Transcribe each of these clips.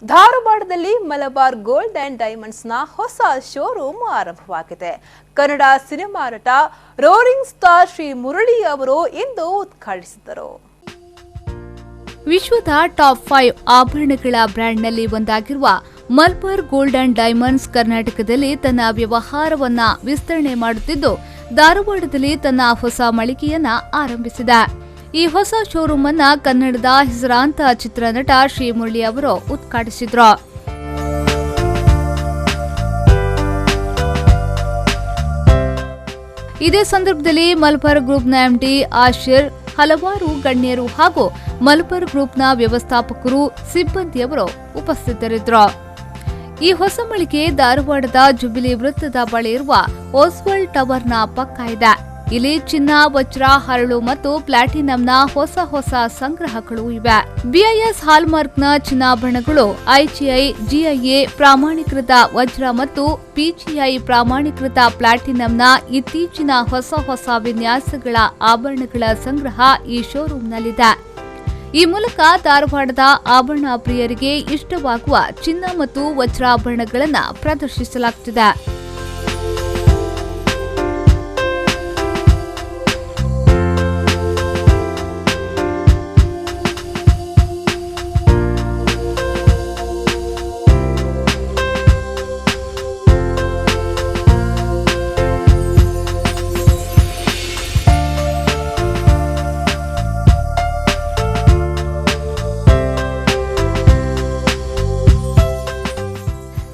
ಧಾರವಾಡದಲ್ಲಿ Malabar gold and ಡೈಮಂಡ್ಸ್ನ ಹೊಸ showroom ಆರಂಭವಾಗಿದೆ. ಕನ್ನಡ ಸಿನಿಮಾ ನಟ ರೋರಿಂಗ್ ಸ್ಟಾರ್ ಶ್ರೀ ಮುರಳಿ ಅವರು ಇಂದು ಉದ್ಘಾಟಿಸಿದರು. ವಿಶ್ವದ ಟಾಪ್ 5 ಆಭರಣಗಳ ಬ್ರ್ಯಾಂಡ್ನಲ್ಲಿ ಒಂದಾಗಿರುವ ಮಲಬಾರ್ ಗೋಲ್ಡ್ ಅಂಡ್ ಡೈಮಂಡ್ಸ್ ಕರ್ನಾಟಕದಲ್ಲಿ ತನ್ನ ವ್ಯವಹಾರವನ್ನ ವಿಸ್ತರಣೆ ಮಾಡುತ್ತಿದ್ದು, ಧಾರವಾಡದಲ್ಲಿ ತನ್ನ ಹೊಸ ಮಳಿಗೆಯನ್ನ ಆರಂಭಿಸಿದೆ. ಈ ಹೊಸ ಶೋರೂಮ್ ಅನ್ನ ಕನ್ನಡದ ಹೆಸರಾಂತ ಚಿತ್ರನಟ ಶ್ರೀ ಮುರಳಿ ಅವರು ಉದ್ಘಾಟಿಸಿದ್ರು. ಇದೇ ಸಂದರ್ಭದಲ್ಲಿ ಮಲಬಾರ್ ಗ್ರೂಪ್ನ ಎಂಡಿ ಆಶಿರ್, ಹಲವಾರು ಗಣ್ಯರು ಹಾಗೂ ಮಲಬಾರ್ ಗ್ರೂಪ್ನ ವ್ಯವಸ್ಥಾಪಕರು, ಸಿಬ್ಬಂದಿಯವರು ಉಪಸ್ಥಿತರಿದ್ದರು. ಈ ಹೊಸ ಮಳಿಗೆ ಧಾರವಾಡದ ಜುಬಿಲಿ ವೃತ್ತದ ಬಳಿ ಇರುವ ಓಸ್ವಾಲ್ಡ್ ಟವರ್ನ ಪಕ್ಕ ಇದೆ. ಇಲ್ಲಿ ಚಿನ್ನ, ವಜ್ರ, ಹರಳು ಮತ್ತು ಪ್ಲಾಟಿನಂನ ಹೊಸ ಸಂಗ್ರಹಗಳು ಇವೆ. ಬಿಐಎಸ್ ಹಾಲ್ಮಾರ್ಕ್ನ ಚಿನ್ನಾಭರಣಗಳು, ಐಜಿಐ, ಜಿಐಎ ಪ್ರಾಮಾಣೀಕೃತ ವಜ್ರ ಮತ್ತು ಪಿಜಿಐ ಪ್ರಾಮಾಣೀಕೃತ ಪ್ಲಾಟಿನಂನ ಇತ್ತೀಚಿನ ಹೊಸ ವಿನ್ಯಾಸಗಳ ಆಭರಣಗಳ ಸಂಗ್ರಹ ಈ ಶೋರೂಮ್ನಲ್ಲಿದೆ. ಈ ಮೂಲಕ ಧಾರವಾಡದ ಆಭರಣ ಪ್ರಿಯರಿಗೆ ಇಷ್ಟವಾಗುವ ಚಿನ್ನ ಮತ್ತು ವಜ್ರಾಭರಣಗಳನ್ನು ಪ್ರದರ್ಶಿಸಲಾಗುತ್ತಿದೆ.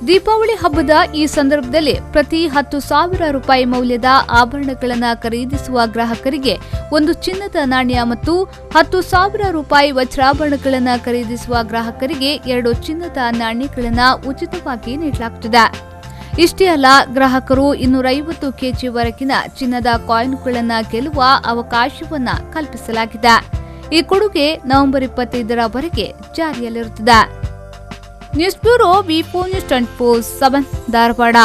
ದೀಪಾವಳಿ ಹಬ್ಬದ ಈ ಸಂದರ್ಭದಲ್ಲಿ ಪ್ರತಿ 10,000 ರೂಪಾಯಿ ಮೌಲ್ಯದ ಆಭರಣಗಳನ್ನು ಖರೀದಿಸುವ ಗ್ರಾಹಕರಿಗೆ ಒಂದು ಚಿನ್ನದ ನಾಣ್ಯ ಮತ್ತು 10,000 ರೂಪಾಯಿ ವಜ್ರಾಭರಣಗಳನ್ನು ಖರೀದಿಸುವ ಗ್ರಾಹಕರಿಗೆ 2 ಚಿನ್ನದ ನಾಣ್ಯಗಳನ್ನು ಉಚಿತವಾಗಿ ನೀಡಲಾಗುತ್ತಿದೆ. ಇಷ್ಟೇ ಅಲ್ಲ, ಗ್ರಾಹಕರು 250 ಕೆಜಿವರೆಗಿನ ಚಿನ್ನದ ಕಾಯಿನ್ಗಳನ್ನು ಗೆಲ್ಲುವ ಅವಕಾಶವನ್ನ ಕಲ್ಪಿಸಲಾಗಿದೆ. ಈ ಕೊಡುಗೆ ನವೆಂಬರ್ 25ರವರೆಗೆ ಜಾರಿಯಲ್ಲಿರುತ್ತದೆ. ನ್ಯೂಸ್ ಬ್ಯೂರೋ, ವಿ4 ನ್ಯೂಸ್ 24/7 ಧಾರವಾಡ.